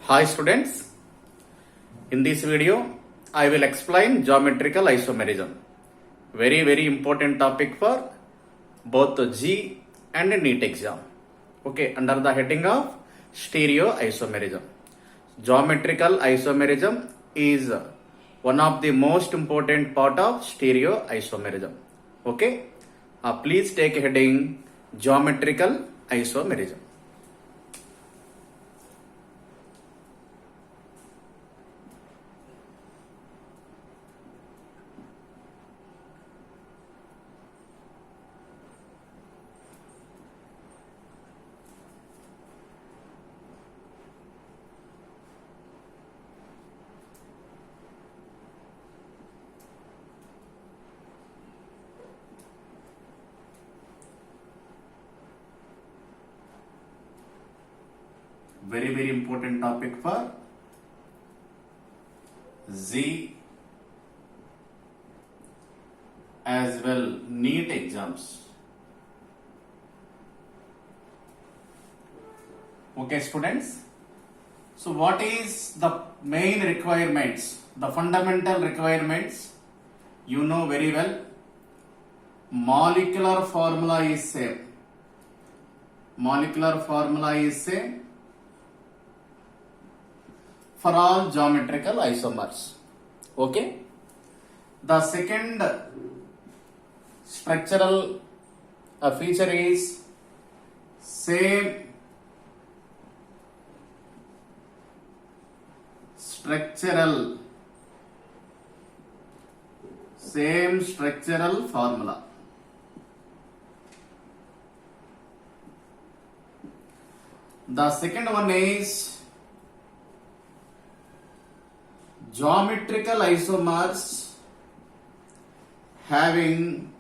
Hi students, in this video I will explain geometrical isomerism. Very important topic for both G and NEET exam. Okay, under the heading of stereoisomerism. Geometrical isomerism is one of the most important part of stereoisomerism. Okay, please take heading geometrical isomerism. Very important topic for Z as well NEET exams. Okay students, so what is the main requirements, the fundamental requirements? You know very well, molecular formula is same. Molecular formula is same for all geometrical isomers. Okay. The second structural feature is same structural formula. The second one is geometrical isomers having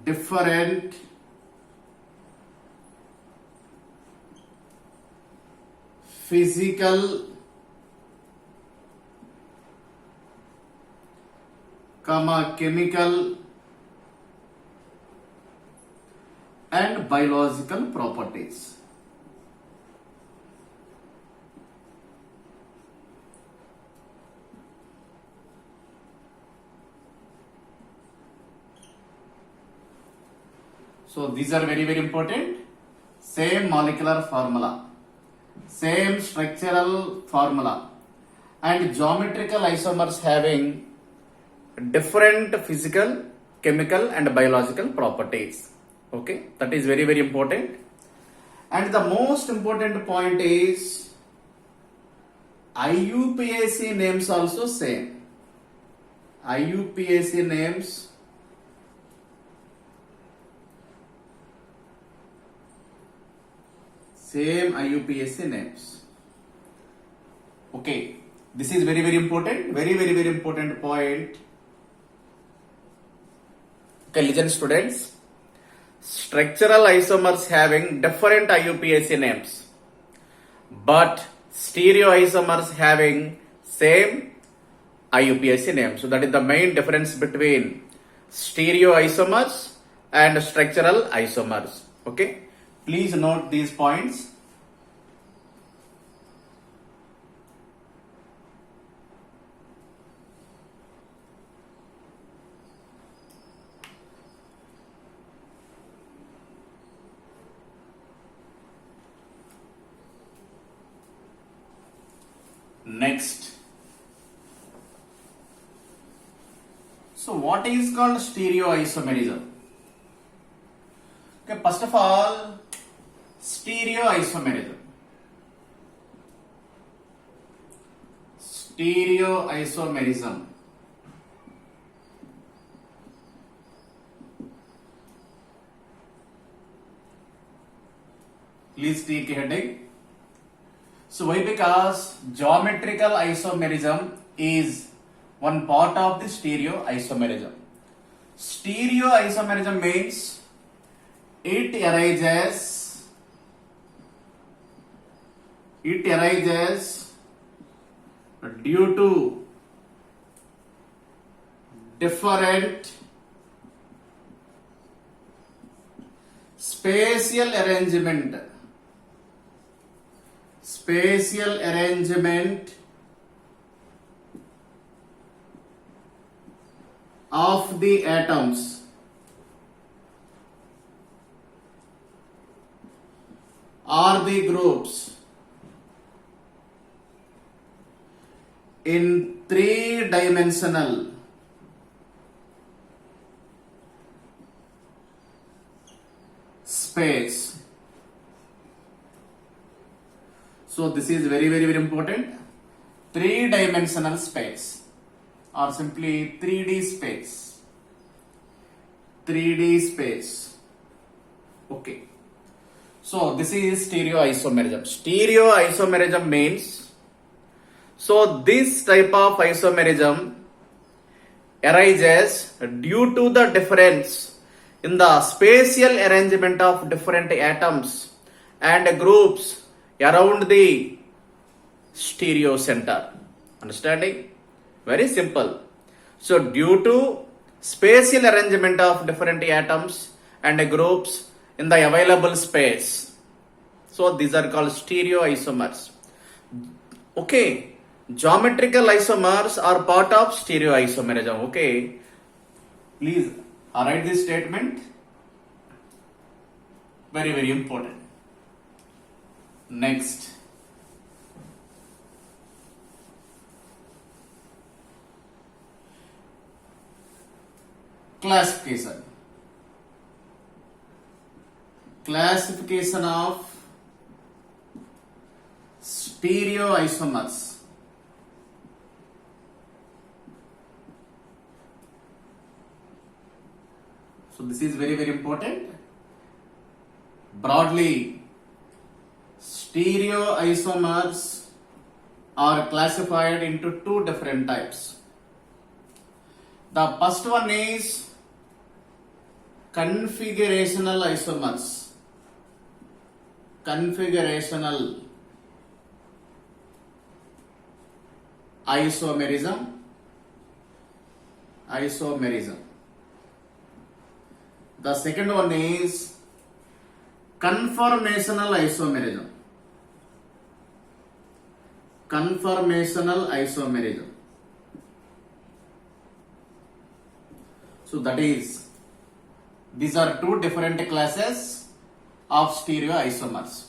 different physical, chemical and biological properties. So these are very important. Same molecular formula, same structural formula, and geometrical isomers having different physical, chemical and biological properties. Okay, that is very important. And the most important point is IUPAC names also same. IUPAC names same IUPAC names. Okay, this is very important, very important point. Okay, listen students. Structural isomers having different IUPAC names, but stereoisomers having same IUPAC name. So that is the main difference between stereoisomers and structural isomers. Okay, please note these points. Next, so what is called stereoisomerism? Okay, first of all, stereoisomerism. Stereoisomerism. Please take a heading. So why? Because geometrical isomerism is one part of the stereoisomerism. Stereoisomerism means it arises due to different spatial arrangement spatial arrangement of the atoms or the groups in three-dimensional space. So this is very important. Three-dimensional space or simply 3D space. 3D space. Okay. So this is stereoisomerism. Stereoisomerism means, so this type of isomerism arises due to the difference in the spatial arrangement of different atoms and groups around the stereo center. Understanding? Very simple. So due to spatial arrangement of different atoms and groups in the available space, so these are called stereoisomers. Okay, geometrical isomers are part of stereoisomerism. Okay, please write this statement. Very important. Next, classification. Classification of stereoisomers. So this is very important. Broadly, stereoisomers are classified into two different types. The first one is configurational isomers. Configurational isomerism. The second one is conformational isomerism. So that is, these are two different classes of stereoisomers.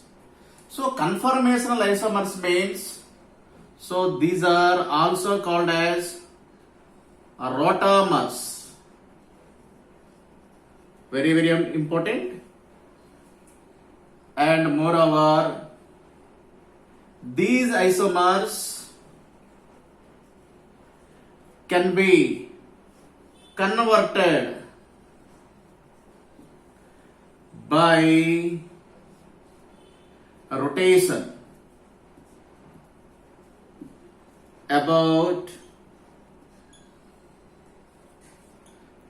So conformational isomers means, so these are also called as rotamers. Very important. And moreover, these isomers can be converted by rotation about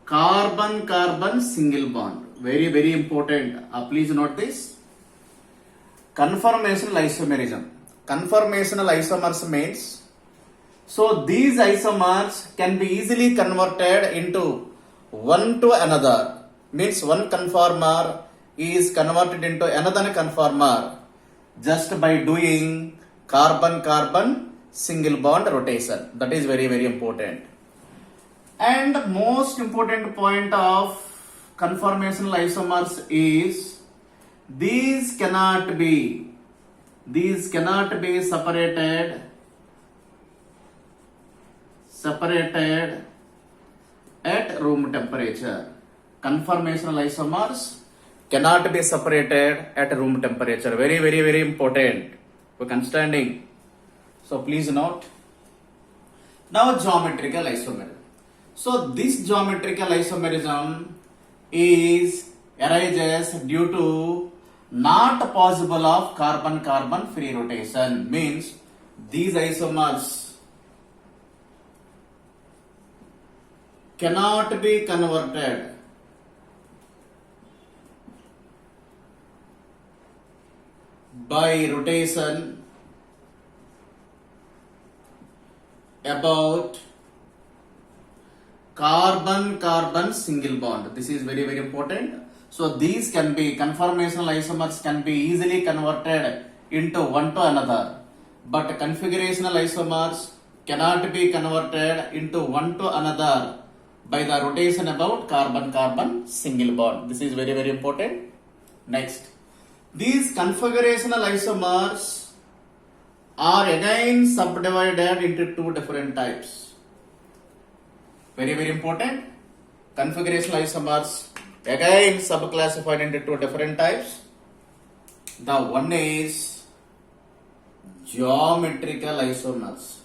carbon-carbon single bond. Very important. Please note this. Conformational isomerism. Conformational isomers means, so these isomers can be easily converted into one to another. Means one conformer is converted into another conformer just by doing carbon-carbon single bond rotation. That is very important. And most important point of conformational isomers is these cannot be separated at room temperature. Conformational isomers cannot be separated at room temperature. Very important. We understanding. So please note. Now geometrical isomerism. So this geometrical isomerism arises due to not possible of carbon-carbon free rotation. Means these isomers cannot be converted by rotation about carbon-carbon single bond. This is very important. So these can be, conformational isomers can be easily converted into one to another but configurational isomers cannot be converted into one to another by the rotation about carbon-carbon single bond. This is very, very important. Next, these configurational isomers are again subdivided into two different types. Very, very important. Configurational isomers again subclassified into two different types. The one is geometrical isomers.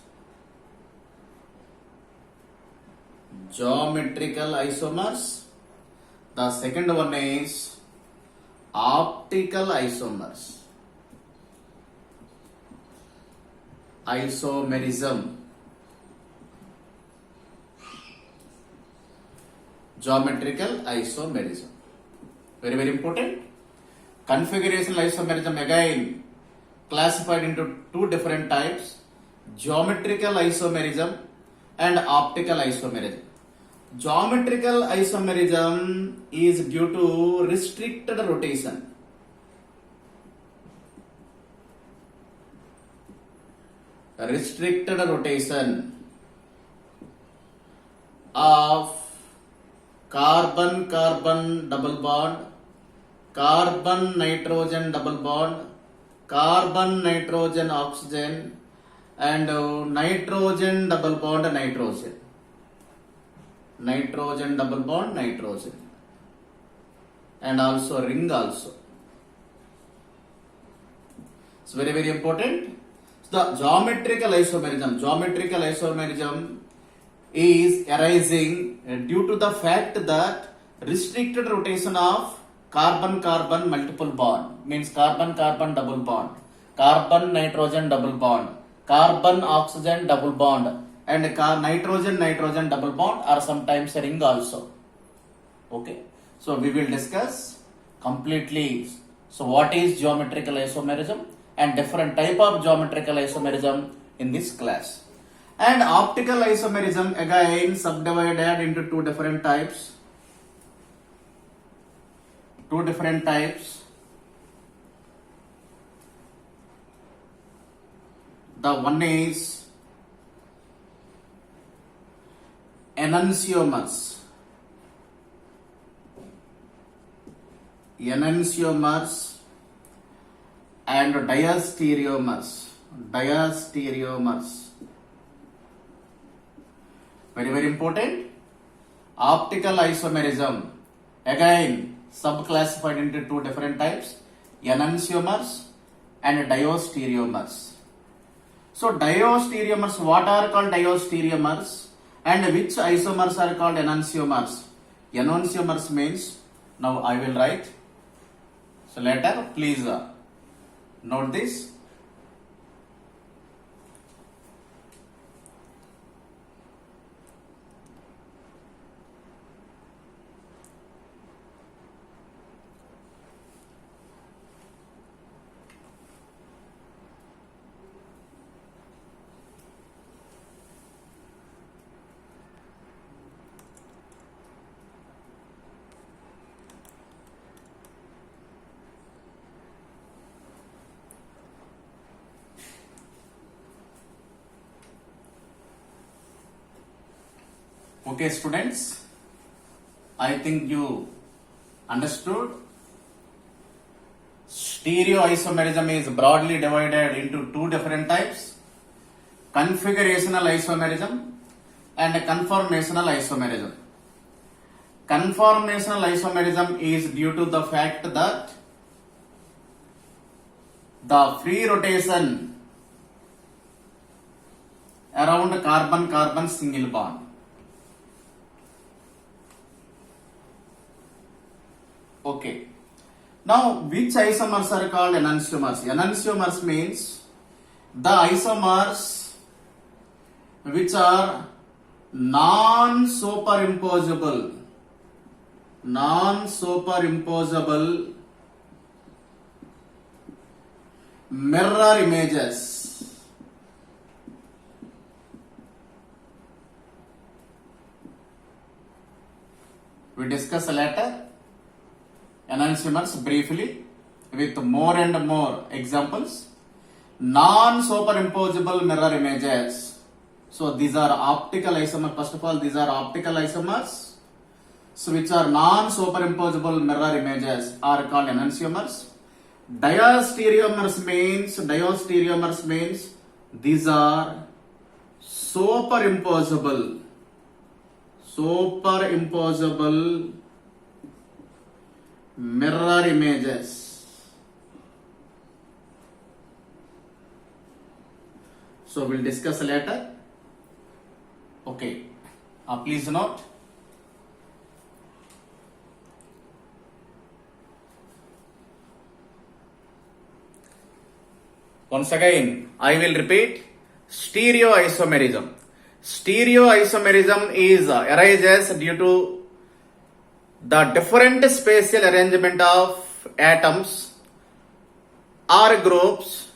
Geometrical isomers. The second one is optical isomers. Isomerism. Geometrical isomerism. Very, very important. Configurational isomerism again classified into two different types: geometrical isomerism and optical isomerism. Geometrical isomerism is due to restricted rotation. Restricted rotation of carbon-carbon double bond, carbon-nitrogen double bond, carbon-nitrogen oxygen, and nitrogen double bond nitrogen. Nitrogen double bond nitrogen, and also ring also. It's very, very important. So the geometrical isomerism is arising due to the fact that restricted rotation of carbon-carbon multiple bond, means carbon-carbon double bond, carbon-nitrogen double bond, carbon-oxygen double bond, and nitrogen-nitrogen double bond are sometimes a ring also. Okay, so we will discuss completely. So what is geometrical isomerism and different type of geometrical isomerism in this class. And optical isomerism again subdivided into two different types. The one is enantiomers and diastereomers. Very, very important. Optical isomerism again subclassified into two different types: enantiomers and diastereomers. So diastereomers, what are called diastereomers, and which isomers are called enantiomers? Enantiomers means, now I will write. So later please note this. Okay, students, I think you understood. Stereoisomerism is broadly divided into two different types: configurational isomerism and conformational isomerism. Conformational isomerism is due to the fact that the free rotation around carbon-carbon single bond. Okay. Now, which isomers are called enantiomers? Enantiomers means the isomers which are non-superimposable mirror images. We discuss later enantiomers briefly with more and more examples. non-superimposable mirror images. So these are optical isomers. First of all, these are optical isomers. So which are non-superimposable mirror images are called enantiomers. Diastereomers means these are superimposable mirror images. So we'll discuss later. Okay, please note. Once again, I will repeat. Stereoisomerism. Stereoisomerism arises due to the different spatial arrangement of atoms or groups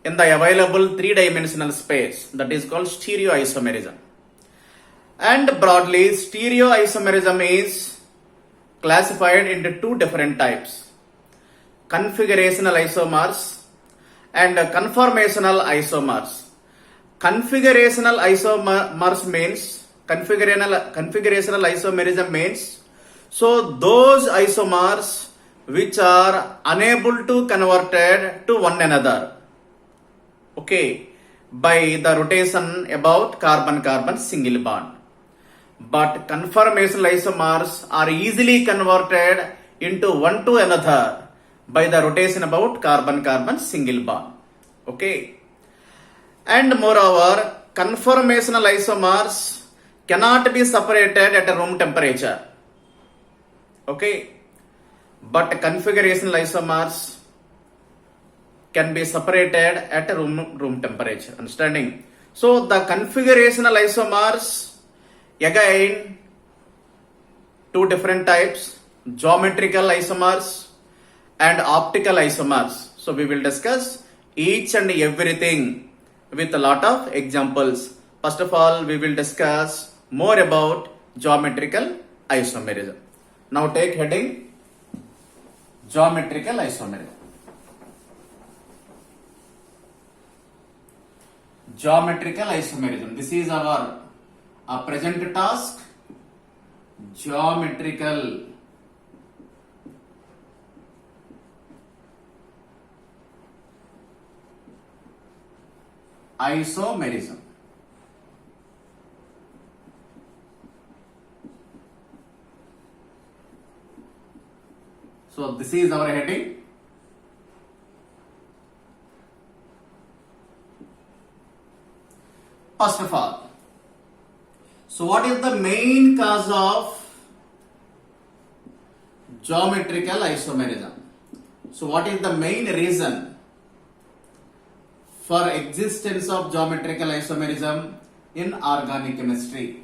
in the available three-dimensional space. That is called stereoisomerism. And broadly, stereoisomerism is classified into two different types: configurational isomers and conformational isomers. Configurational isomers means configurational isomerism means so those isomers which are unable to converted to one another, okay, by the rotation about carbon-carbon single bond. But conformational isomers are easily converted into one to another by the rotation about carbon-carbon single bond. Okay. And moreover, conformational isomers cannot be separated at a room temperature. Okay. But configurational isomers can be separated at a room temperature. Understanding? So the configurational isomers, again, two different types: geometrical isomers and optical isomers. So we will discuss each and everything with a lot of examples. First of all, we will discuss more about geometrical isomerism. Now take heading geometrical isomerism. Geometrical isomerism. This is our present task. Geometrical isomerism. So this is our heading. First of all, so what is the main cause of geometrical isomerism? So what is the main reason for existence of geometrical isomerism in organic chemistry?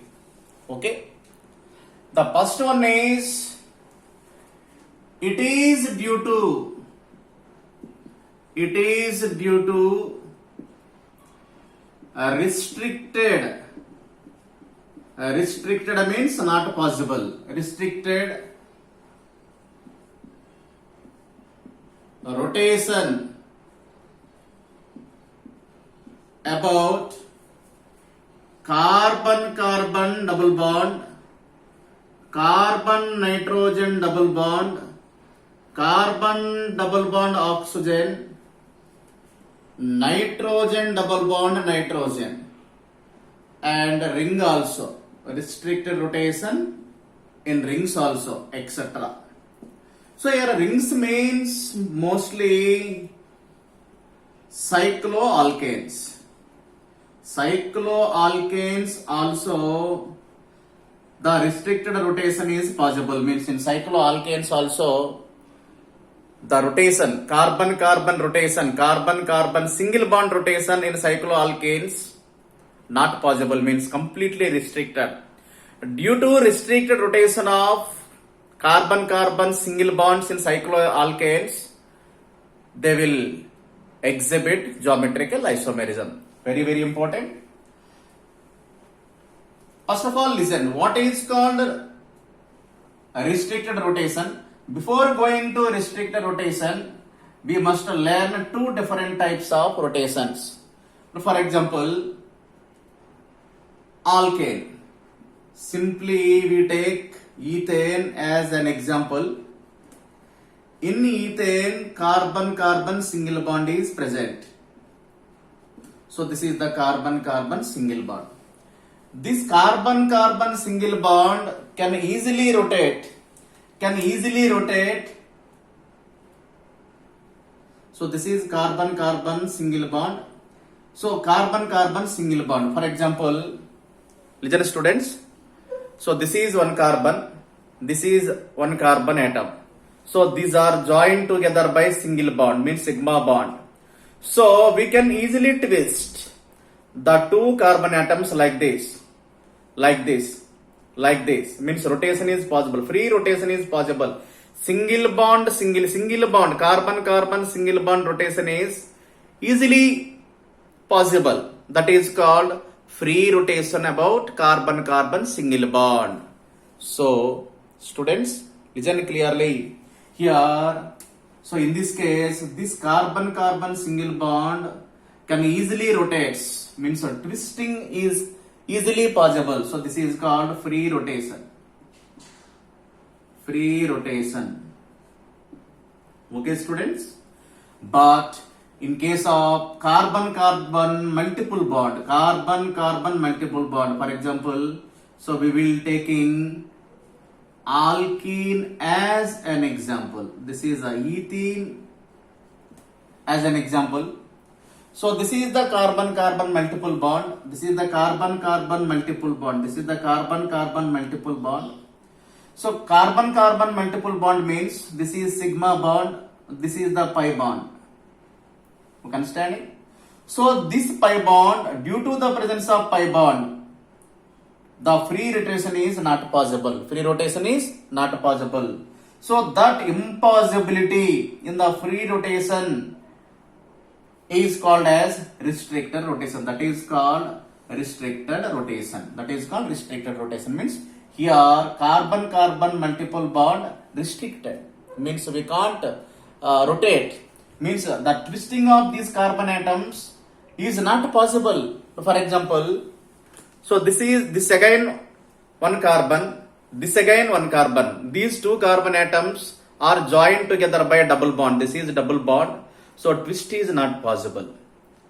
Okay. The first one is it is due to restricted means not possible, restricted rotation about carbon-carbon double bond, carbon-nitrogen double bond, carbon double bond oxygen, nitrogen double bond nitrogen, and ring also, restricted rotation in rings also, etc. So here rings means mostly cycloalkanes. Cycloalkanes also the restricted rotation is possible, means in cycloalkanes also the rotation, carbon-carbon rotation, carbon-carbon single bond rotation in cycloalkanes not possible, means completely restricted. Due to restricted rotation of carbon-carbon single bonds in cycloalkanes, they will exhibit geometrical isomerism. Very, very important. First of all, listen, what is called restricted rotation? Before going to restricted rotation, we must learn two different types of rotations. For example, alkane. Simply we take ethane as an example. In ethane, carbon-carbon single bond is present. So this is the carbon-carbon single bond. This carbon-carbon single bond can easily rotate. So this is carbon-carbon single bond. So carbon-carbon single bond. For example, listen students. So this is one carbon. This is one carbon atom. So these are joined together by single bond, means sigma bond. So we can easily twist the two carbon atoms like this, means rotation is possible, free rotation is possible. Single bond, carbon-carbon single bond rotation is easily possible. That is called free rotation about carbon-carbon single bond. So students, listen clearly. Here, so in this case, this carbon-carbon single bond can easily rotate, means twisting is easily possible. So this is called free rotation. Okay students? But in case of carbon-carbon multiple bond, for example, so we will taking alkene as an example. This is a ethene as an example. So this is the carbon-carbon multiple bond. This is the carbon-carbon multiple bond. So carbon-carbon multiple bond means this is sigma bond. This is the pi bond. You understanding? So this pi bond, due to the presence of pi bond, the free rotation is not possible. So that impossibility in the free rotation is called as restricted rotation. That is called restricted rotation. Means here carbon-carbon multiple bond restricted. Means we can't rotate. Means the twisting of these carbon atoms is not possible. For example, so this again one carbon, this again one carbon. These two carbon atoms are joined together by a double bond. This is double bond. So twist is not possible.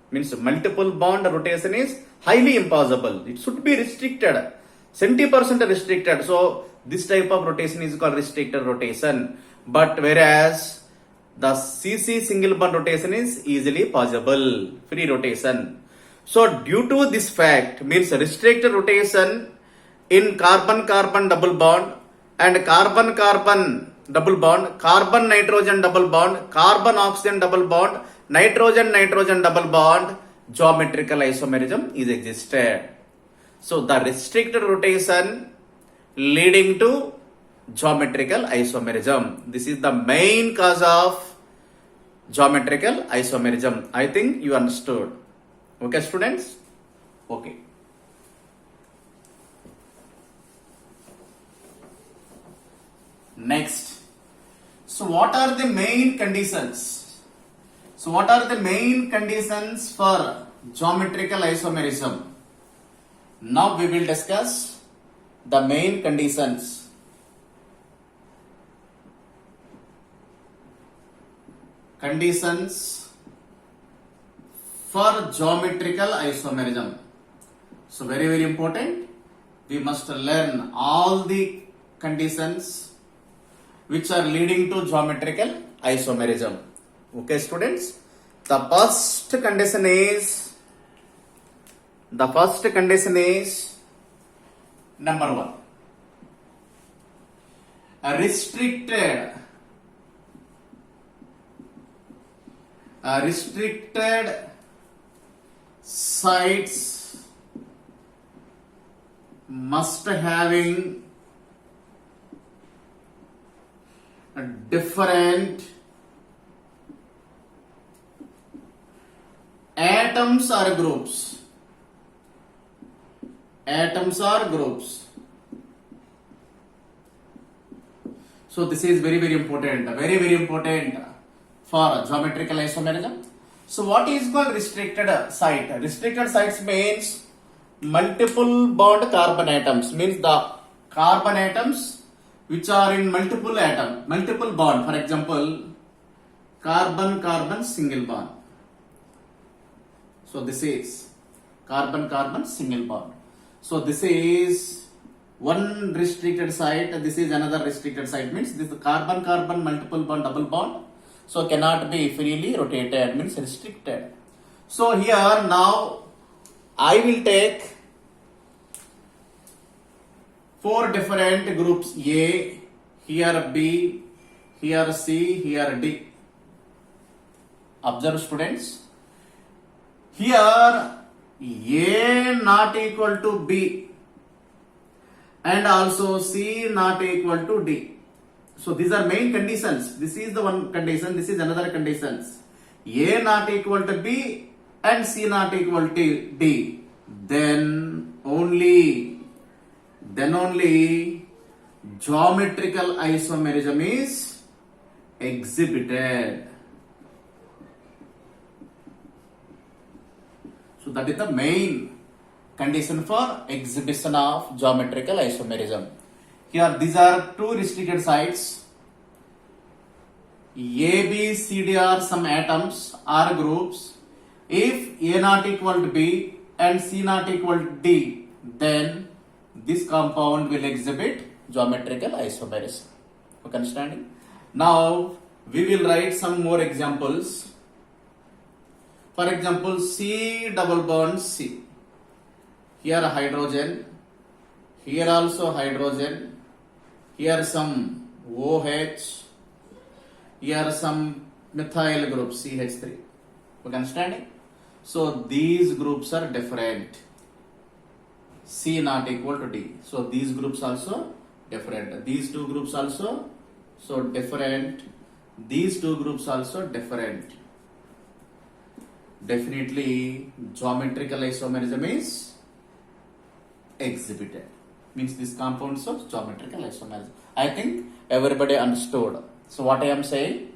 Means multiple bond rotation is highly impossible. It should be restricted. 70% restricted. So this type of rotation is called restricted rotation. But whereas the CC single bond rotation is easily possible. Free rotation. So due to this fact, means restricted rotation in carbon-carbon double bond and carbon-carbon double bond, carbon-nitrogen double bond, carbon-oxygen double bond, nitrogen-nitrogen double bond, geometrical isomerism is existed. So the restricted rotation leading to geometrical isomerism. This is the main cause of geometrical isomerism. I think you understood. Okay students? Okay. Next. So what are the main conditions? For geometrical isomerism? Now we will discuss the main conditions. For geometrical isomerism. So very important. We must learn all the conditions which are leading to geometrical isomerism. Okay students? The first condition is number 1. A restricted sites must having different atoms or groups. So this is very important. for geometrical isomerism. So what is called restricted site? Restricted sites means multiple bond carbon atoms, means the carbon atoms which are in multiple bond. For example, carbon single bond. So this is carbon single bond. So this is one restricted site, this is another restricted site, means this is carbon multiple bond double bond, so cannot be freely rotated, means restricted. So here now I will take 4 different groups, A, here B, here C, here D. Observe students, here A not equal to B and also C not equal to D. So these are main conditions. This is the one condition, this is another conditions. A not equal to B and C not equal to D. Then only geometrical isomerism is exhibited. So that is the main condition for exhibition of geometrical isomerism. Here these are 2 restricted sites. A, B, C, D are some atoms or groups. If A not equal to B and C not equal to D, then this compound will exhibit geometrical isomerism. Okay, understanding? Now we will write some more examples. For example, C double bond C. Here hydrogen, here also hydrogen, here some OH, here some methyl group CH3. You understanding? So these groups are different. C not equal to D. So these groups also different. These 2 groups also so different. These 2 groups also different. Definitely geometrical isomerism is exhibited, means this compounds of geometrical isomerism. I think everybody understood. So what I am saying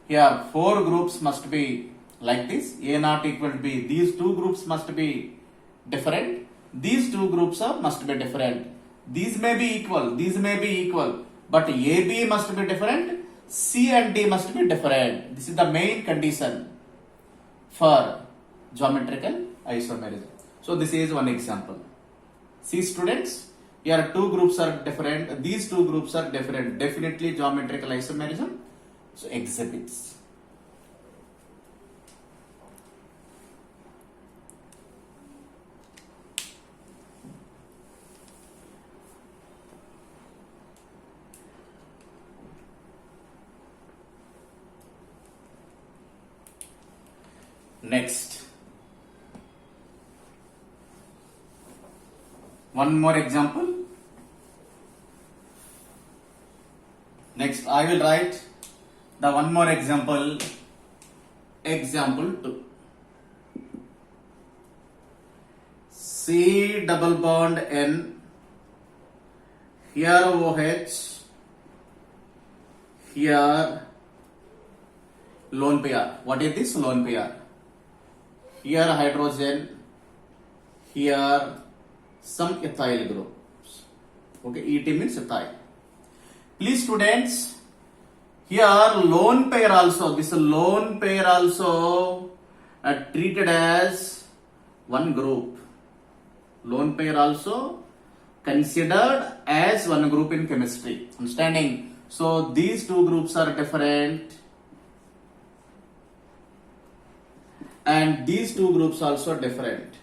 here, 4 groups must be like this, A not equal to B. These 2 groups must be different, these 2 groups must be different. These may be equal, but AB must be different, C and D must be different. This is the main condition for geometrical isomerism. So this is one example. See students, here 2 groups are different, these 2 groups are different. Definitely geometrical isomerism so exhibits. Next, one more example. Next, I will write the one more example. Example 2. C double bond N. Here OH. Here lone pair. What is this lone pair? Here hydrogen, here some ethyl groups. Okay, ET means ethyl. Please students, here lone pair also, this lone pair also treated as one group. Lone pair also considered as one group in chemistry. Understanding? So these 2 groups are different. And these 2 groups also different.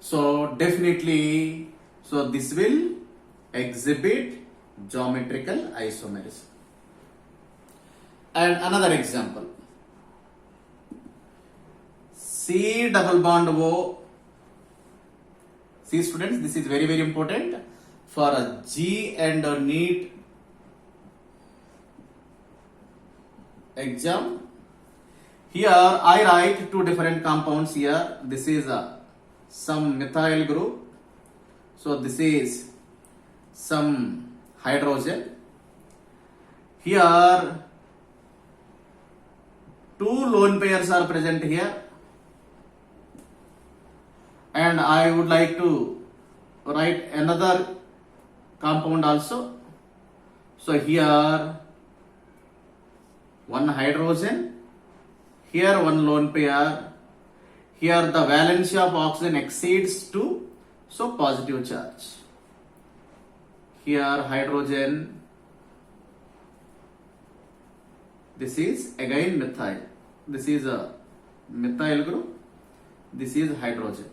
So definitely, so this will exhibit geometrical isomerism. And another example, C double bond O. See students, this is very important for a G and a NEET exam. Here I write 2 different compounds here. This is some methyl group. So this is some hydrogen. Here two lone pairs are present here, and I would like to write another compound also. So here one hydrogen, here one lone pair, here the valency of oxygen exceeds 2, so positive charge. Here hydrogen, this is again methyl, this is a methyl group, this is hydrogen.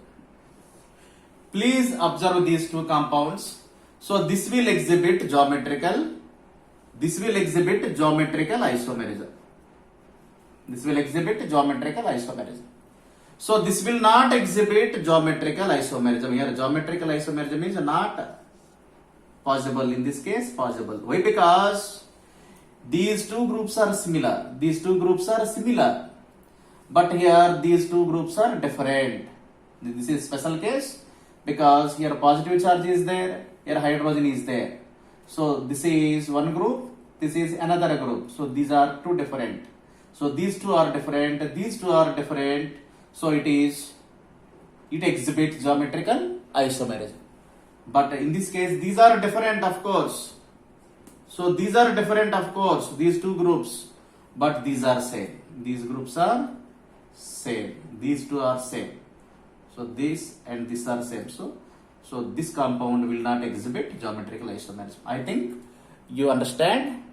Please observe these two compounds. So this will exhibit geometrical isomerism. This will exhibit geometrical isomerism. So this will not exhibit geometrical isomerism. Here geometrical isomerism is not possible. In this case possible. Why? Because these two groups are similar. But here these two groups are different. This is special case because here positive charge is there, here hydrogen is there. So this is one group, this is another group. So these are two different. So these two are different, these two are different. So it exhibits geometrical isomerism. But in this case these are different, of course. So these are different, of course, these two groups, but these are same. These groups are same. These two are same. So this and this are same. So this compound will not exhibit geometrical isomerism. I think you understand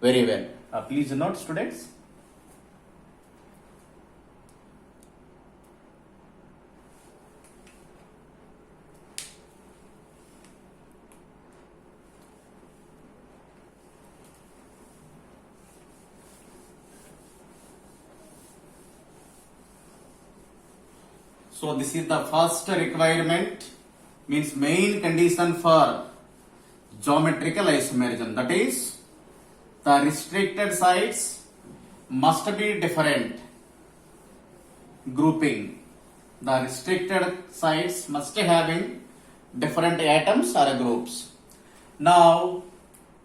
very well. Please note, students. So this is the first requirement, means main condition for geometrical isomerism. That is, the restricted sites must be different grouping. The restricted sites must having different atoms or groups. Now,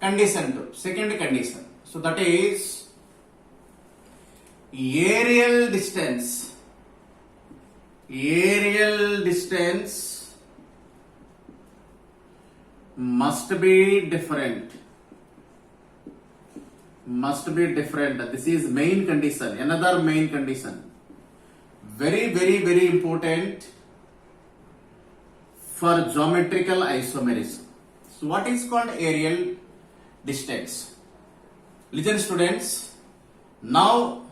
condition 2, second condition. So that is aerial distance must be different. This is main condition. Another main condition, very important for geometrical isomerism. So what is called aerial distance? Listen, students. Now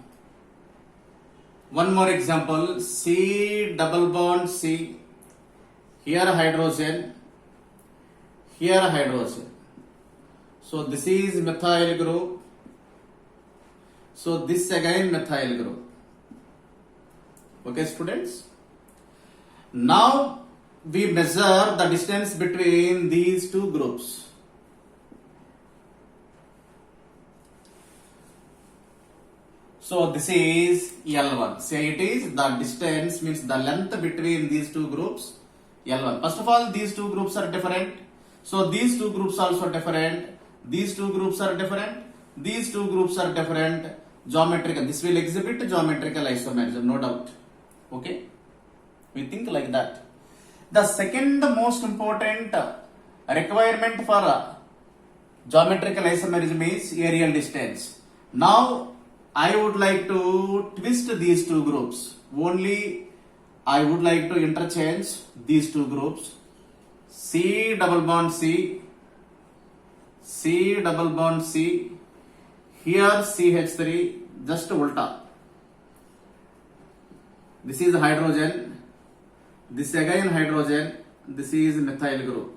one more example, C double bond C, here hydrogen, here hydrogen. So this is methyl group, so this again methyl group. Okay, students. Now we measure the distance between these two groups. So this is L1. Say it is the distance, means the length between these two groups, L1. First of all, these two groups are different. So these two groups also different. These two groups are different. These two groups are different. Geometrical. This will exhibit geometrical isomerism, no doubt. Okay? We think like that. The second most important requirement for geometrical isomerism is aerial distance. Now I would like to twist these two groups. Only I would like to interchange these two groups. C double bond C, C double bond C, here CH3, just ulta. This is hydrogen, this again hydrogen, this is methyl group.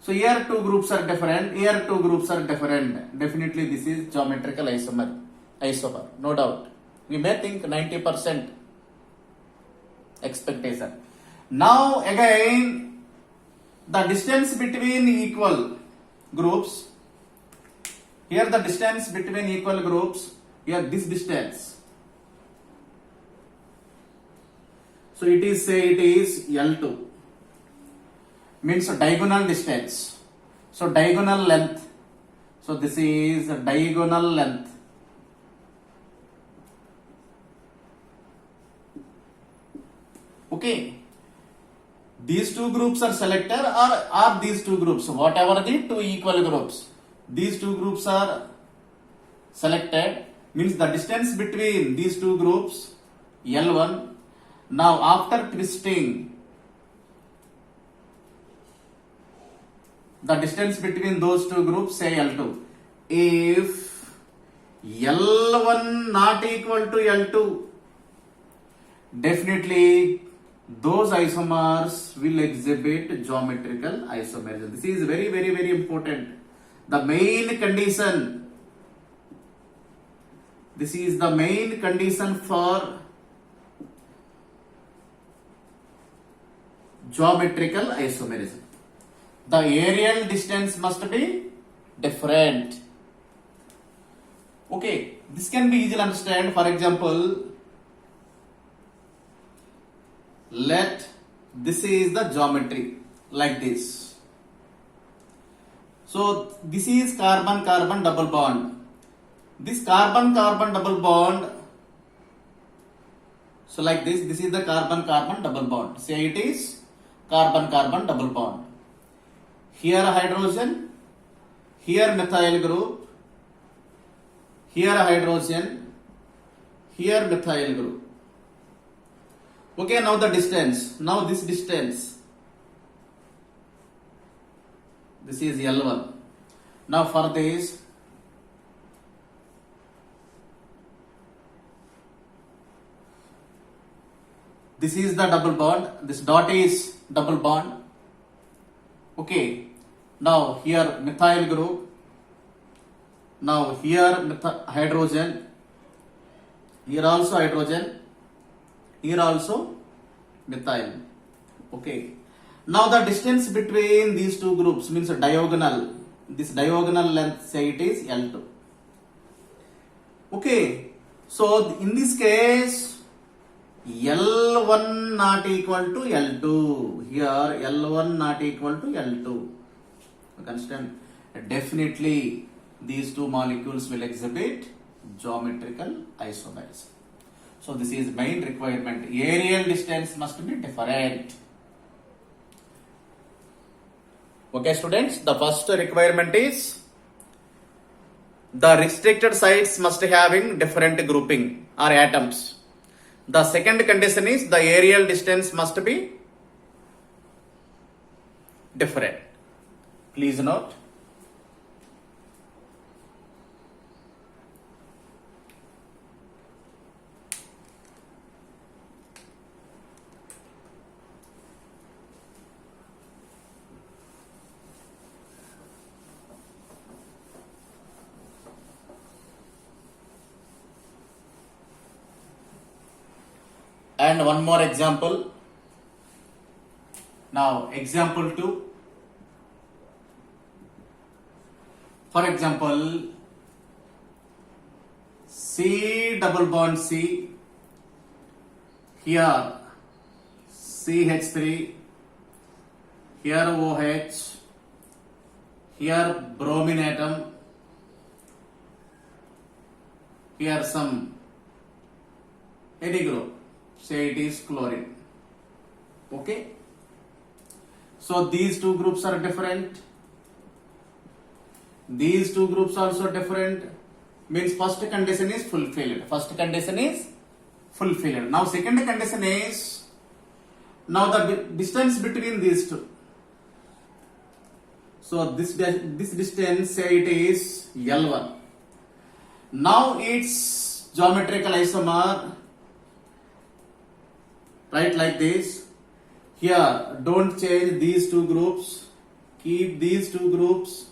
So here two groups are different, here two groups are different. Definitely this is geometrical isomer, no doubt. We may think 90% expectation. Now again, the distance between equal groups, here the distance between equal groups, here this distance. So it is, say it is L2. Means diagonal distance. So diagonal length. So this is a diagonal length. Okay. These two groups are selected, or are these two groups, whatever the two equal groups, these two groups are selected, means the distance between these two groups L1. Now after twisting, the distance between those two groups, say L2. If L1 not equal to L2, definitely those isomers will exhibit geometrical isomerism. This is very, very, very important. The main condition. This is the main condition for geometrical isomerism. The aerial distance must be different. Okay, this can be easily understand. For example, let this is the geometry like this. So this is carbon-carbon double bond. This carbon-carbon double bond, so like this is the carbon-carbon double bond. Say it is carbon-carbon double bond. Here hydrogen, here methyl group, here hydrogen, here methyl group. Okay, now the distance. Now this distance. This is L1. Now for this, this is the double bond. This dot is double bond. Okay. Now here methyl group. Now here hydrogen. Here also hydrogen. Here also methyl. Okay. Now the distance between these two groups means a diagonal. This diagonal length, say it is L2. Okay. So in this case, L1 not equal to L2. Here L1 not equal to L2. You understand? Definitely these two molecules will exhibit geometrical isomerism. So this is main requirement. Aerial distance must be different. Okay, students, the first requirement is the restricted sites must having different grouping or atoms. The second condition is the aerial distance must be different. Please note. And one more example. Now, example 2. For example, C double bond C, here CH3, here OH, here bromine atom, here some any group, say it is chlorine. Okay. So these two groups are different. These two groups also different. Means first condition is fulfilled. First condition is fulfilled. Now second condition is, now the distance between these two. So this distance, say it is L1. Now its geometrical isomer, right, like this. Here don't change these two groups, keep these two groups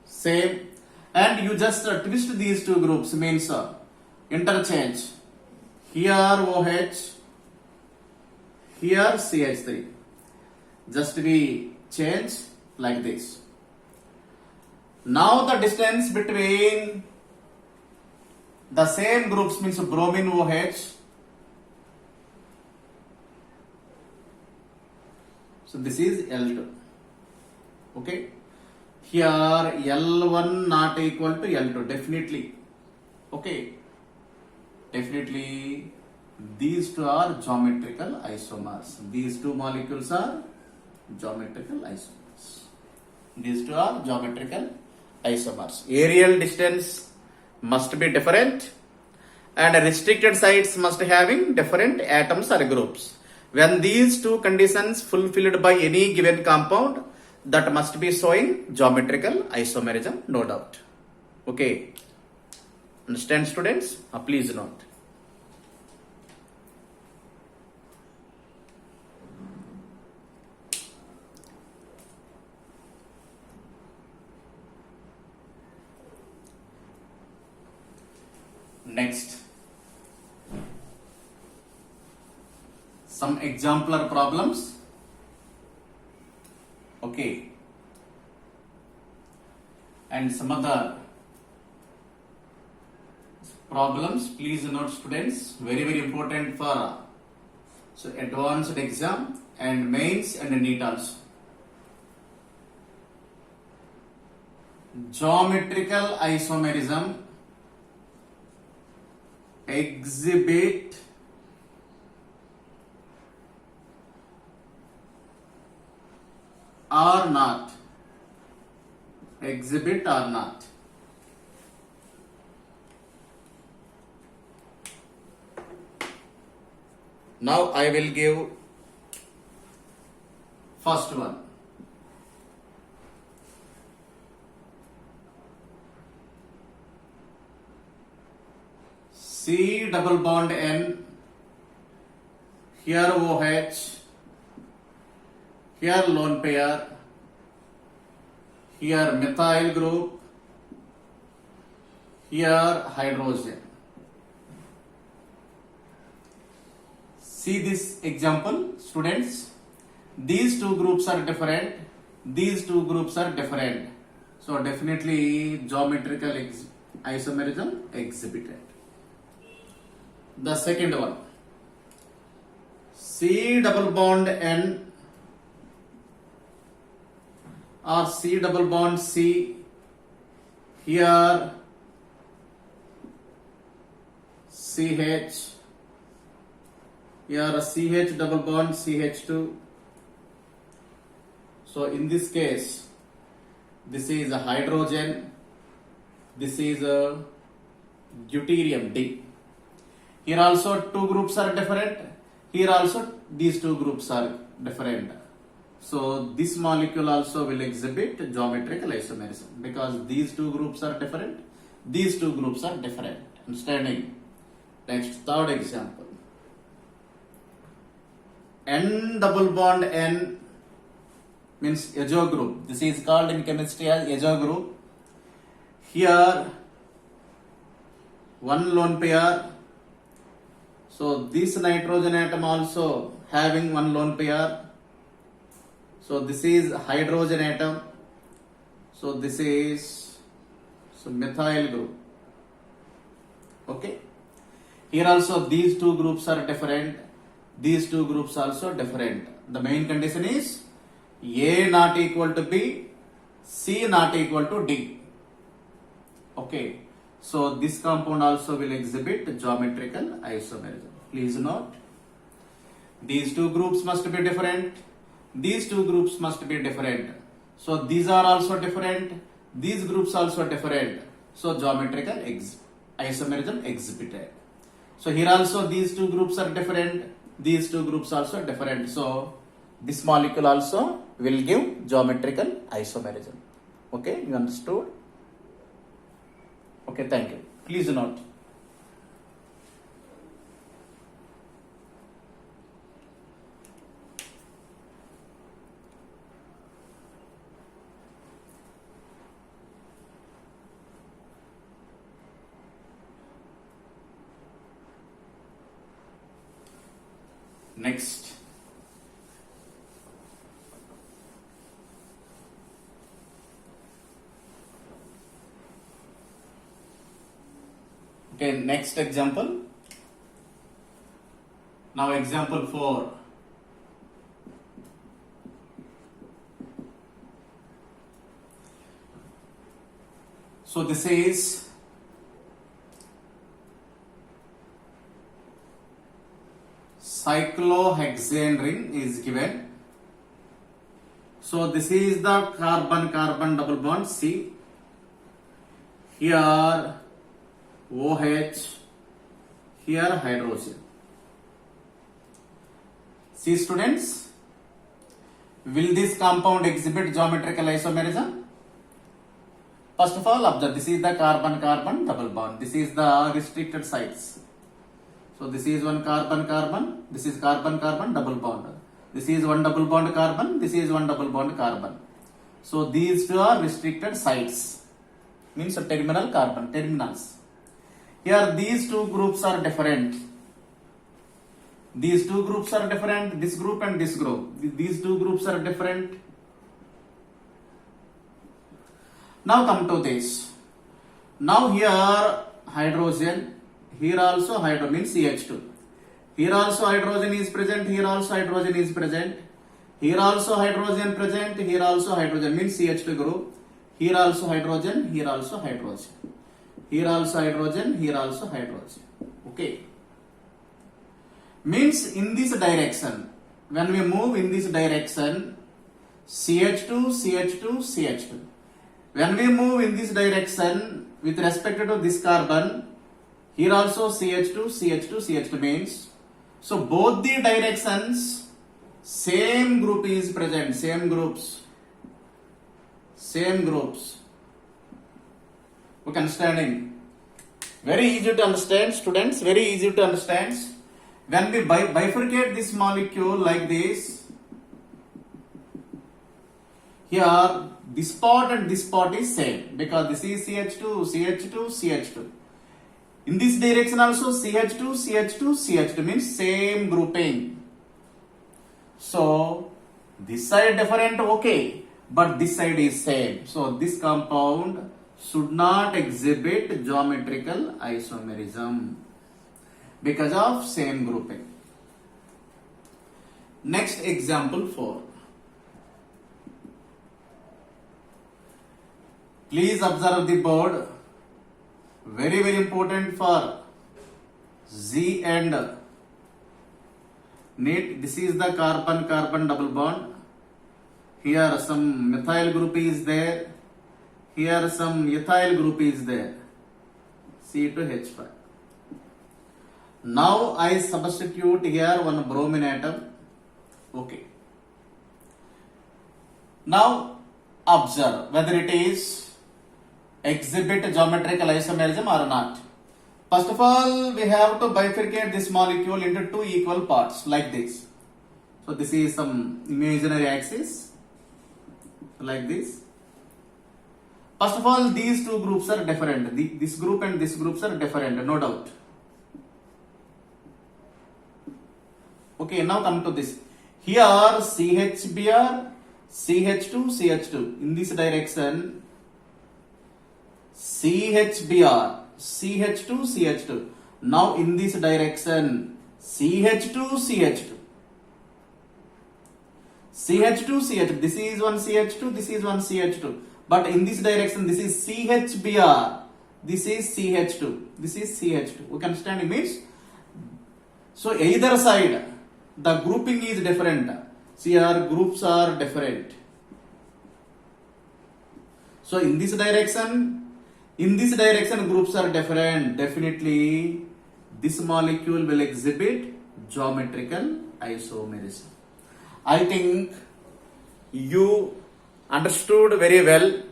same, and you just twist these two groups, means interchange. Here OH, here CH3, just we change like this. Now the distance between the same groups, means bromine OH, so this is L2. Okay. Here L1 not equal to L2, definitely. Okay, definitely these two are geometrical isomers. These two molecules are geometrical isomers. These two are geometrical isomers. Areal distance must be different and restricted sites must having different atoms or groups. When these two conditions fulfilled by any given compound, that must be showing geometrical isomerism, no doubt. Okay, understand students? Please note. Next, some exemplar problems. Okay, and some other problems. Please note, students. Very very important for advanced exam and mains and NEET also. Geometrical isomerism exhibit or not. Exhibit or not. Now I will give first one. C double bond N, here OH, here lone pair, here methyl group, here hydrogen. See this example, students. These two groups are different. These two groups are different. So definitely geometrical isomerism exhibited. The second one, C double bond N or C double bond C, here CH, here CH double bond CH2. So in this case, this is a hydrogen, this is a deuterium D. Here also two groups are different. Here also these two groups are different. So this molecule also will exhibit geometrical isomerism because these two groups are different. These two groups are different. Understanding? Next, third example. N double bond N means azo group. This is called in chemistry as azo group. Here one lone pair. So this nitrogen atom also having one lone pair. So this is hydrogen atom. So this is methyl group. Okay. Here also these two groups are different. These two groups also different. The main condition is A not equal to B, C not equal to D. Okay. So this compound also will exhibit geometrical isomerism. Please note, these two groups must be different. These two groups must be different. So these are also different. These groups also different. So geometrical isomerism exhibited. So here also these two groups are different. These two groups also different. So this molecule also will give geometrical isomerism. Okay, you understood? Okay, thank you. Please note. Next. Okay, next example. Now example 4. So this is cyclohexane ring is given. So this is the carbon-carbon double bond C. Here OH, here hydrogen. See students, will this compound exhibit geometrical isomerism? First of all, observe, this is the carbon-carbon double bond. This is the restricted sites. So this is one carbon-carbon, this is carbon-carbon double bond. This is one double bond carbon, this is one double bond carbon. So these two are restricted sites, means a terminal carbon, terminals. Here these two groups are different. These two groups are different, this group and this group. These two groups are different. Now come to this. Now here hydrogen, here also hydrogen means CH2. Here also hydrogen is present, here also hydrogen is present. Here also hydrogen present, here also hydrogen means CH2 group. Here also hydrogen, here also hydrogen. Here also hydrogen, here also hydrogen. Okay. Means in this direction, when we move in this direction, CH2, CH2, CH2. When we move in this direction with respect to this carbon, here also CH2, CH2, CH2 means, so both the directions, same group is present, same groups. Okay, understanding? Very easy to understand, students, very easy to understand. When we bifurcate this molecule like this, here this part and this part is same because this is CH2, CH2, CH2. In this direction also CH2, CH2, CH2 means same grouping. So this side different, okay, but this side is same. So this compound should not exhibit geometrical isomerism because of same grouping. Next example 4. Please observe the board. Very, very important for Z and NEET. This is the carbon-carbon double bond. Here some methyl group is there. Here some ethyl group is there. C2H5. Now I substitute here one bromine atom. Okay. Now observe whether it is exhibit geometrical isomerism or not. First of all, we have to bifurcate this molecule into two equal parts like this. So this is some imaginary axis like this. First of all, these two groups are different. This group and this groups are different, no doubt. Okay, now come to this. Here CHBr, CH2, CH2. In this direction, CHBr, CH2, CH2. Now in this direction, CH2, CH2. CH2, CH2. This is one CH2, this is one CH2. But in this direction, this is CHBr. This is CH2. This is CH2. We can understand image. So either side, the grouping is different. See, our groups are different. So in this direction groups are different. Definitely this molecule will exhibit geometrical isomerism. I think you understood very well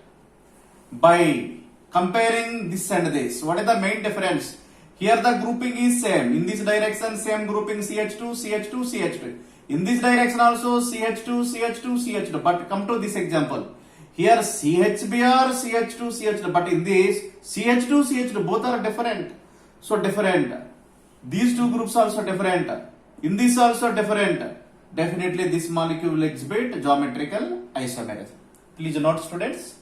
by comparing this and this. What is the main difference? Here the grouping is same. In this direction same grouping CH2, CH2, CH2. In this direction also CH2, CH2, CH2. But come to this example. Here CHBr, CH2, CH2. But in this CH2, CH2 both are different. So different. These two groups also different. In this also different. Definitely this molecule will exhibit geometrical isomerism. Please note students.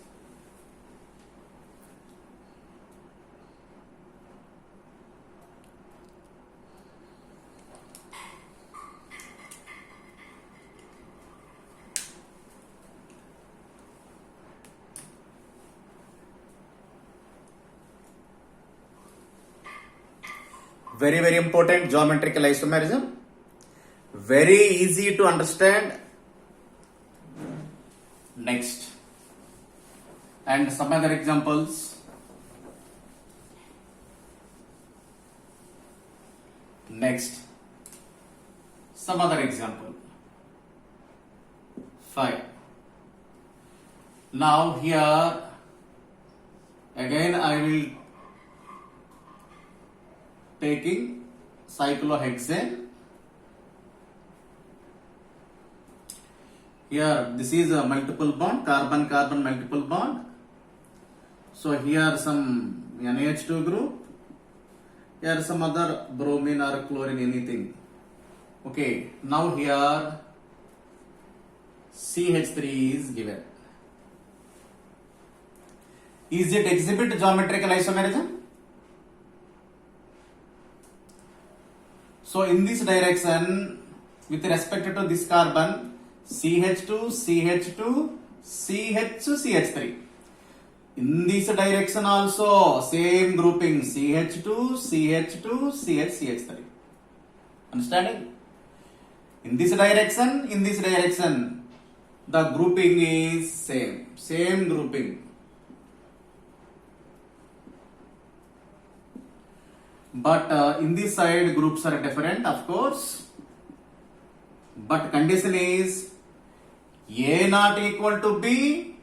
Very, very important geometrical isomerism. Very easy to understand. Next. And some other examples. Next. Some other example. 5. Now here again I will taking cyclohexane. Here this is a multiple bond, carbon-carbon multiple bond. So here some NH2 group, here some other bromine or chlorine, anything. Okay, now here CH3 is given. Is it exhibit geometrical isomerism? So in this direction, with respect to this carbon, CH2, CH2, CH, CH3. In this direction also, same grouping, CH2, CH2, CH, CH3. Understanding? In this direction, the grouping is same grouping. But in this side, groups are different, of course. But condition is A not equal to B.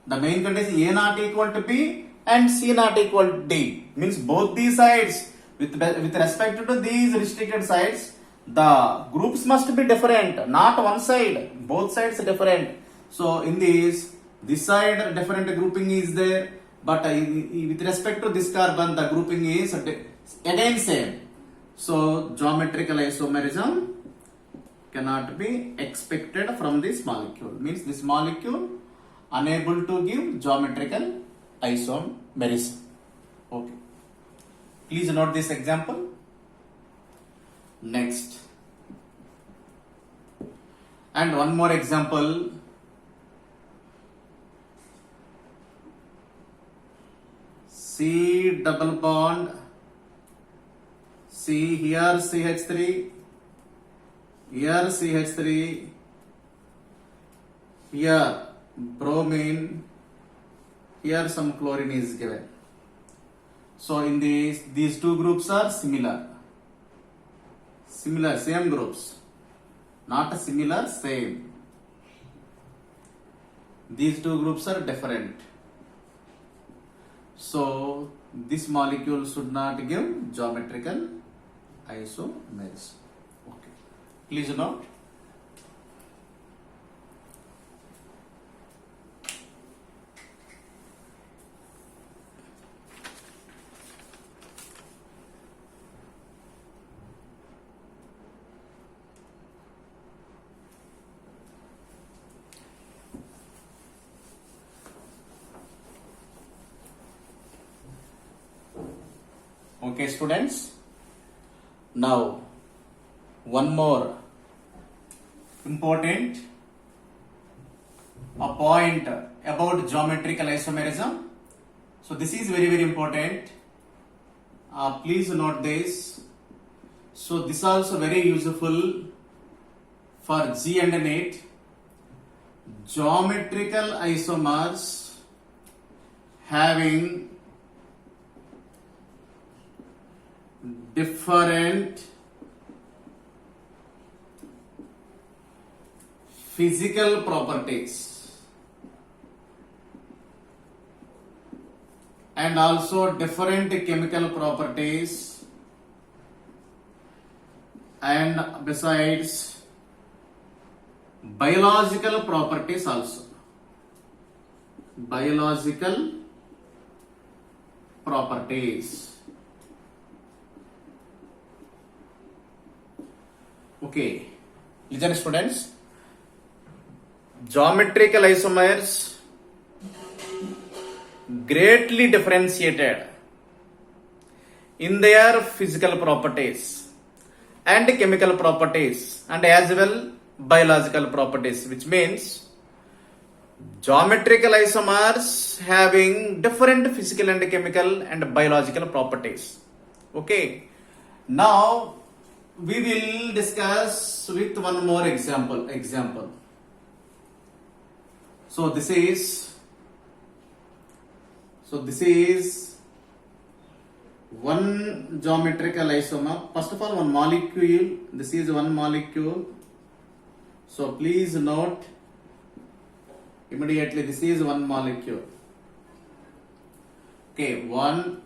The main condition A not equal to B and C not equal to D. Means both these sides, with respect to these restricted sides, the groups must be different, not one side. Both sides different. So in this side different grouping is there. But with respect to this carbon, the grouping is again same. So geometrical isomerism cannot be expected from this molecule. Means this molecule unable to give geometrical isomerism. Okay. Please note this example. Next. And one more example. C double bond, C here CH3, here CH3, here bromine, here some chlorine is given. So in these two groups are similar, same groups, not similar, same. These two groups are different. So this molecule should not give geometrical isomerism. Okay. Please note. Okay, students. Now, one more important point about geometrical isomerism. So this is very, very important. Please note this. So this is also very useful for G and NEET. Geometrical isomers having different physical properties and also different chemical properties, and besides biological properties also. Biological properties. Okay, listen students. Geometrical isomers greatly differentiated in their physical properties and chemical properties and as well biological properties, which means geometrical isomers having different physical and chemical and biological properties. Okay, Now we will discuss with one more example. So this is one geometrical isomer. First of all, one molecule. This is one molecule. So please note immediately, this is one molecule. Okay, 1,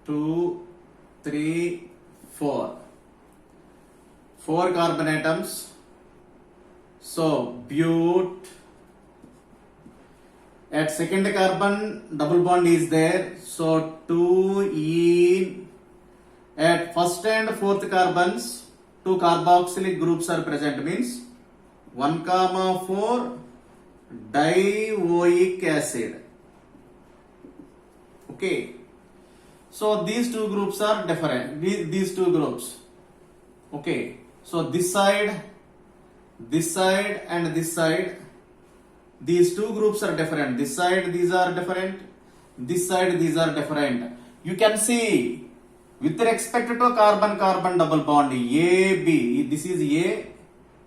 2, 3, 4. 4 carbon atoms. So but at second carbon double bond is there. So 2 ene. At first and fourth carbons, 2 carboxylic groups are present, means 1,4 dioic acid. Okay. So these two groups are different. These two groups. Okay. So this side and this side, these two groups are different. This side, these are different. This side, these are different. You can see with respect to carbon-carbon double bond, A, B. This is A,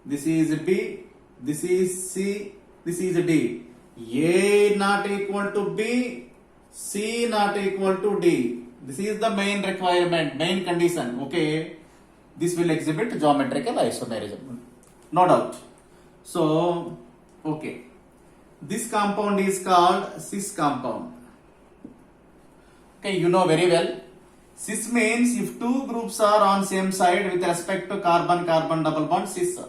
this is B, this is C, this is D. A not equal to B, C not equal to D. This is the main requirement, main condition. Okay. This will exhibit geometrical isomerism. No doubt. So, okay. This compound is called cis compound. Okay, you know very well. Cis means if two groups are on same side with respect to carbon-carbon double bond, cis.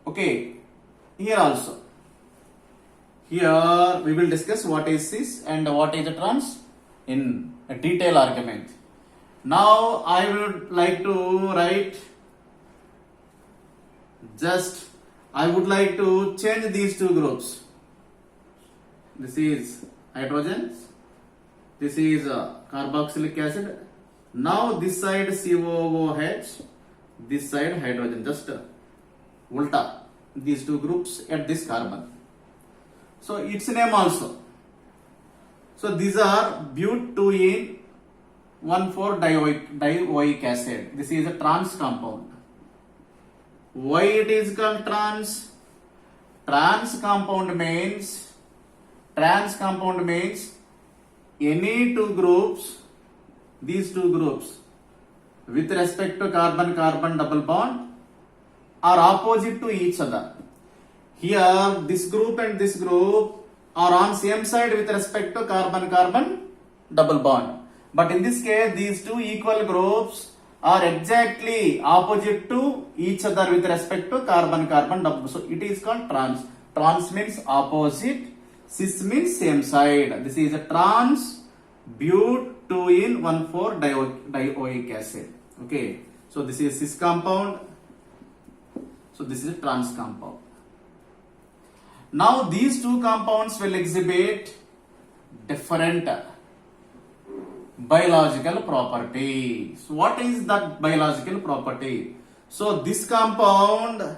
Okay, here also. Here we will discuss what is cis and what is trans in a detailed argument. Now I would like to write, I would like to change these two groups. This is hydrogen, this is carboxylic acid. Now this side COOH, this side hydrogen, just ulta these two groups at this carbon. So its name also. So these are but 2-ene-1,4-dioic acid. This is a trans compound. Why it is called trans? Trans compound means any two groups, these two groups with respect to carbon-carbon double bond are opposite to each other. Here this group and this group are on same side with respect to carbon-carbon double bond. But in this case, these two equal groups are exactly opposite to each other with respect to carbon-carbon double. So it is called trans. Trans means opposite. Cis means same side. This is a trans but 2-ene-1,4-dioic acid. Okay. So this is cis compound. So this is a trans compound. Now these two compounds will exhibit different biological property. So what is that biological property? So this compound,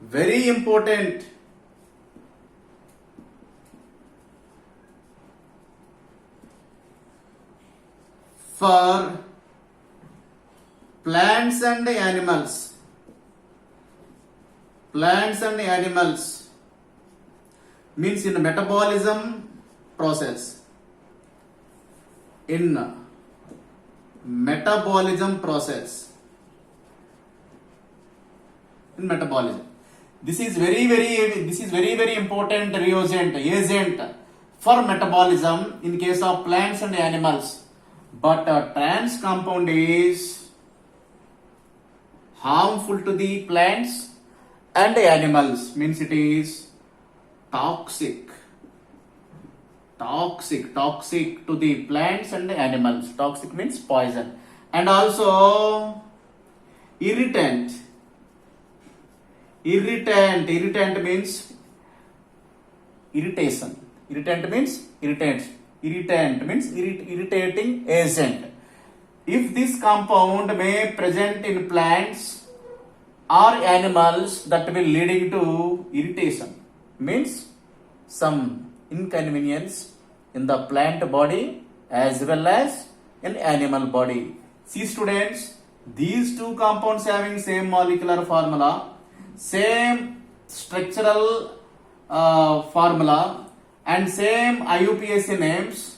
very important, for plants and animals. Plants and animals means in metabolism process. In metabolism process. In metabolism. This is very important agent for metabolism in case of plants and animals. But a trans compound is harmful to the plants and animals, means it is toxic to the plants and the animals. Toxic means poison. And also irritant means irritation. Irritant means irritating agent. If this compound may present in plants or animals, that will leading to irritation, means some inconvenience in the plant body as well as in animal body. See students, these two compounds having same molecular formula, same structural formula and same IUPAC names,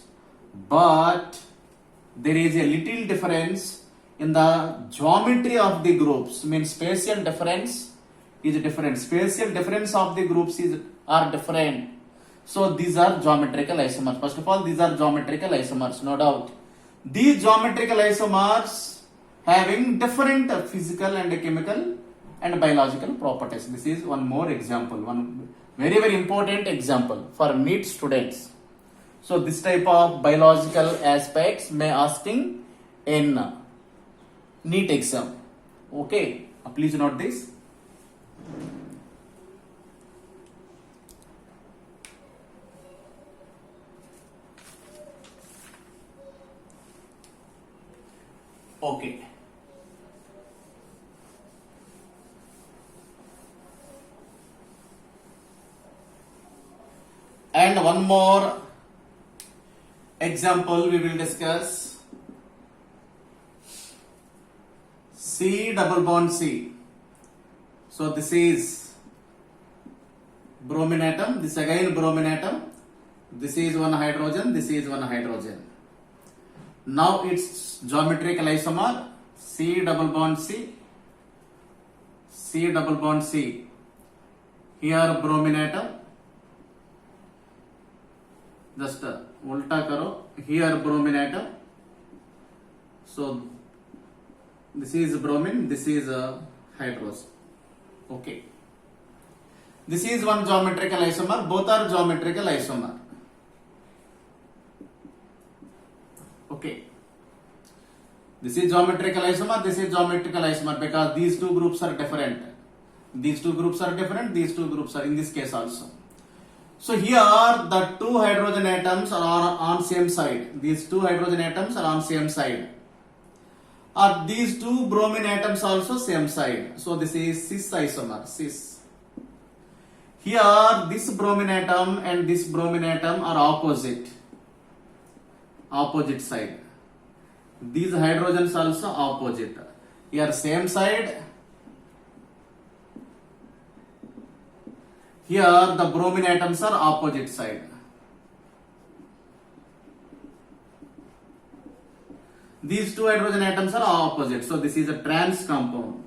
but there is a little difference in the geometry of the groups. Means spatial difference is different. Spatial difference of the groups are different. So these are geometrical isomers. First of all, these are geometrical isomers, no doubt. These geometrical isomers having different physical and chemical and biological properties. This is one more example, one very important example for NEET students. So this type of biological aspects may asking in NEET exam. Okay, please note this. Okay. And one more example we will discuss. C double bond C. So this is bromine atom, this again bromine atom, this is one hydrogen, this is one hydrogen. Now its geometrical isomer C double bond C, C double bond C. Here bromine atom, just ulta karo, here bromine atom. So this is bromine, this is hydrogen. Okay. This is one geometrical isomer, both are geometrical isomer. Okay. This is geometrical isomer, this is geometrical isomer because these two groups are different. These two groups are different, these two groups are in this case also. So here the two hydrogen atoms are on same side. These two hydrogen atoms are on same side. Are these two bromine atoms also same side. So this is cis isomer, cis. Here this bromine atom and this bromine atom are opposite side. These hydrogens also opposite. Here same side. Here the bromine atoms are opposite side. These two hydrogen atoms are opposite. So this is a trans compound.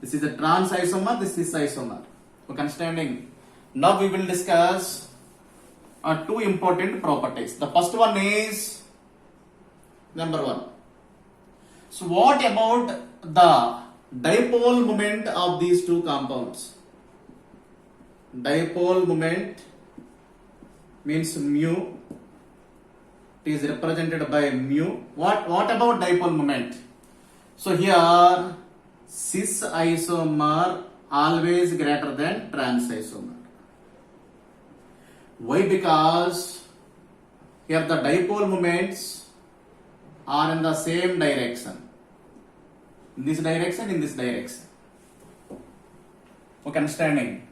This is a trans isomer, this is isomer. Okay, understanding? Now we will discuss two important properties. The first one is number 1. So what about the dipole moment of these two compounds? Dipole moment means mu. It is represented by mu. What about dipole moment? So here cis isomer always greater than trans isomer. Why? Because here the dipole moments are in the same direction. In this direction, in this direction. Okay, understanding?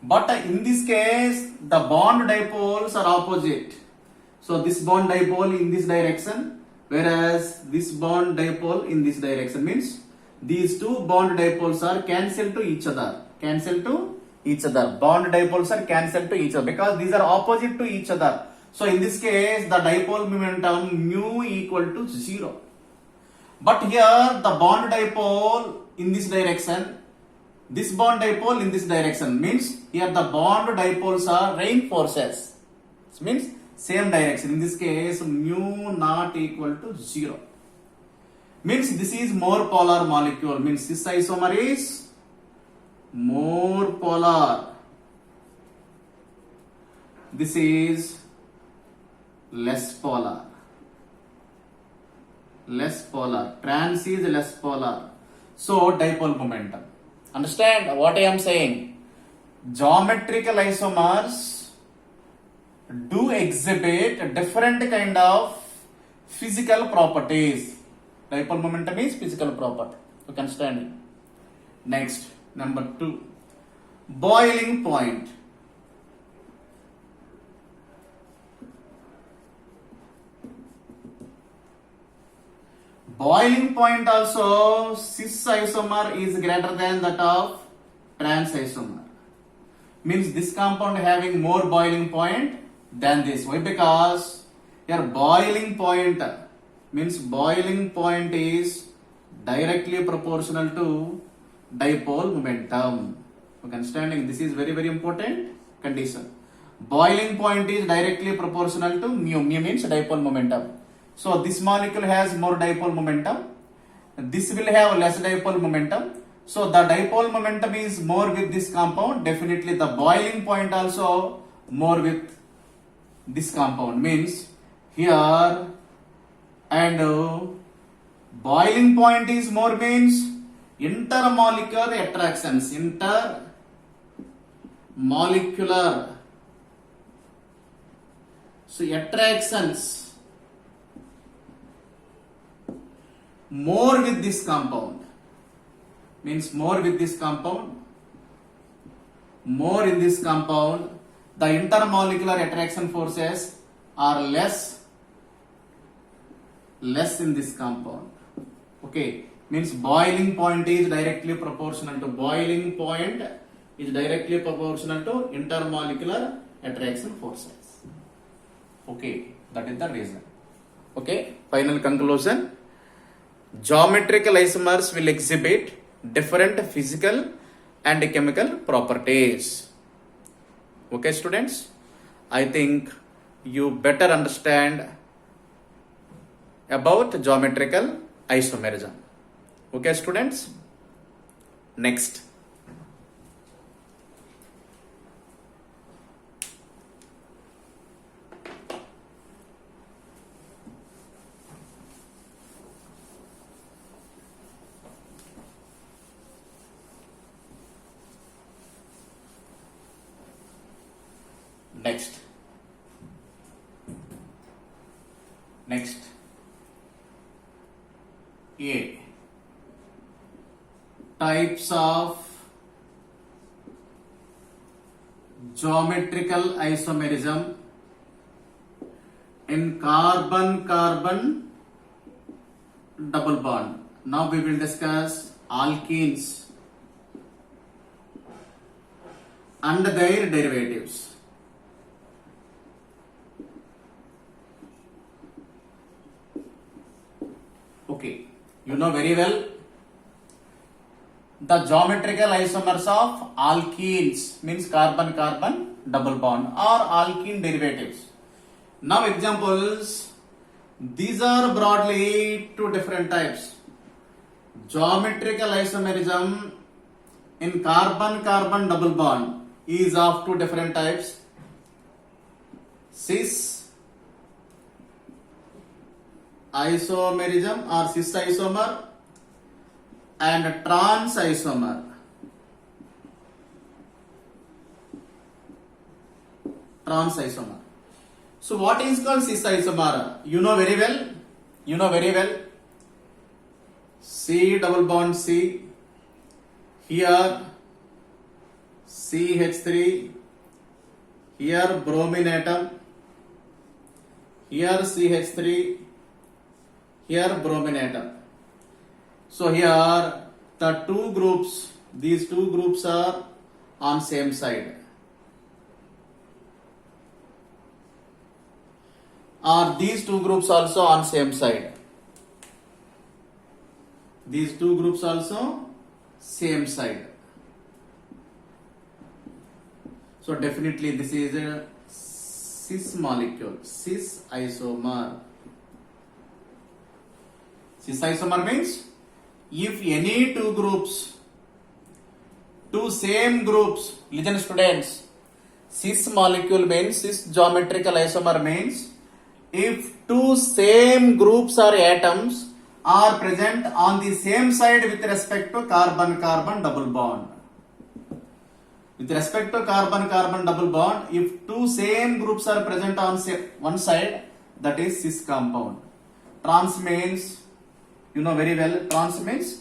But in this case, the bond dipoles are opposite. So this bond dipole in this direction, whereas this bond dipole in this direction, means these two bond dipoles are cancelled to each other. Cancelled to each other. Bond dipoles are cancelled to each other because these are opposite to each other. So in this case, the dipole momentum mu equal to 0. But here the bond dipole in this direction, this bond dipole in this direction, means here the bond dipoles are reinforces. This means same direction. In this case, mu not equal to 0. Means this is more polar molecule. Means cis isomer is more polar. This is less polar. Less polar. Trans is less polar. So dipole momentum. Understand what I am saying? Geometrical isomers do exhibit a different kind of physical properties. Dipole momentum is physical property. You can understand. Next, number 2. Boiling point. boiling point also cis isomer is greater than that of trans isomer. Means this compound having more boiling point than this. Why? Because your boiling point means boiling point is directly proportional to dipole momentum. Okay, understanding? This is very very important condition. Boiling point is directly proportional to mu. Mu means dipole momentum. So this molecule has more dipole momentum. This will have less dipole momentum. So the dipole momentum is more with this compound. Definitely the boiling point also more with this compound. Means here and boiling point is more means intermolecular attractions. Intermolecular. So attractions more with this compound. Means more with this compound, more in this compound, the intermolecular attraction forces are less in this compound. Okay, means boiling point is directly proportional to intermolecular attraction forces. Okay, that is the reason. Okay, final conclusion. Geometrical isomers will exhibit different physical and chemical properties. Okay, students, I think you better understand about geometrical isomerism. Okay, students, next. Next. A. Types of geometrical isomerism in carbon-carbon double bond. Now we will discuss alkenes and their derivatives. Okay, you know very well the geometrical isomers of alkenes means carbon-carbon double bond or alkene derivatives. Now examples, these are broadly two different types. Geometrical isomerism in carbon-carbon double bond is of two different types: cis isomerism or cis isomer and trans isomer. So what is called cis isomer? You know very well. C double bond C, here CH3, here bromine atom, here CH3, here bromine atom. So here the two groups, these two groups are on same side, or these two groups also on same side. These two groups also same side. So definitely this is a cis molecule, cis isomer. Cis isomer means if any two same groups, listen students, cis molecule means, cis geometrical isomer means if two same groups or atoms are present on the same side with respect to carbon-carbon double bond. With respect to carbon-carbon double bond, if two same groups are present on one side, that is cis compound. Trans means, you know very well, trans means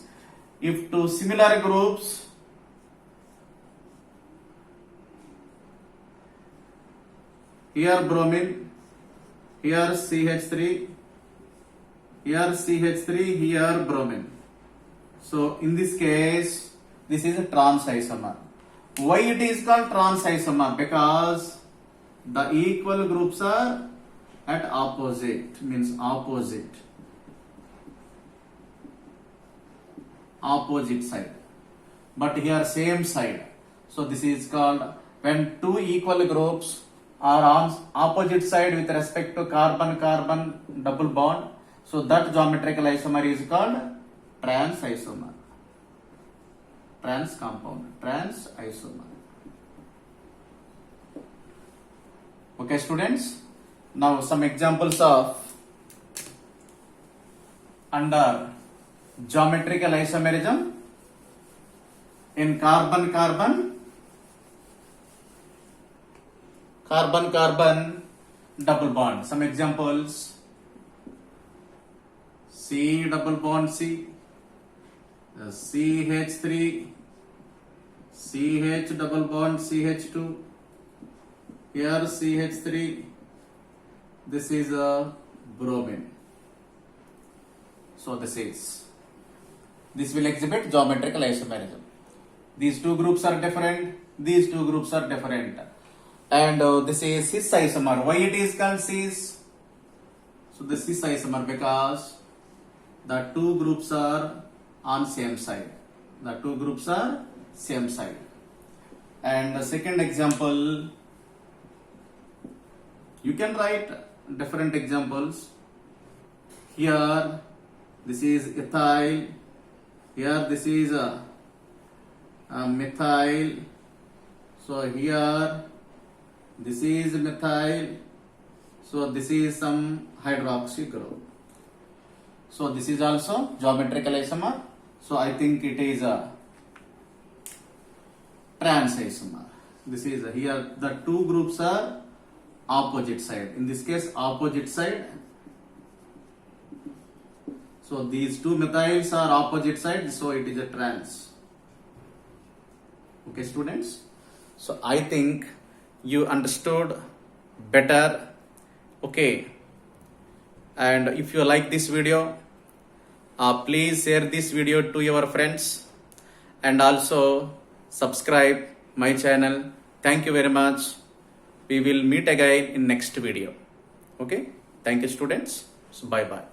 if two similar groups here bromine, here CH3, here CH3, here bromine. So in this case, this is a trans isomer. Why it is called trans isomer? Because the equal groups are at opposite, means opposite side, but here same side. So this is called when two equal groups are on opposite side with respect to carbon-carbon double bond. So that geometrical isomer is called trans isomer. Trans compound, trans isomer. Okay, students. Now some examples of under geometrical isomerism in carbon-carbon double bond. Some examples: C double bond C, CH3, CH double bond CH2, here CH3, this is a bromine. So this will exhibit geometrical isomerism. These two groups are different, these two groups are different. And this is cis isomer. Why it is called cis? So the cis isomer because the two groups are on same side. The two groups are same side. And the second example, you can write different examples. Here this is ethyl, here this is a methyl. So here this is methyl, so this is some hydroxy group. So this is also geometrical isomer. So I think it is a trans isomer. This is here the two groups are opposite side. In this case, opposite side. So these two methyls are opposite side. So it is a trans. Okay, students. So I think you understood better. Okay. And if you like this video, please share this video to your friends and also subscribe my channel. Thank you very much. We will meet again in next video. Okay. Thank you, students. So bye bye.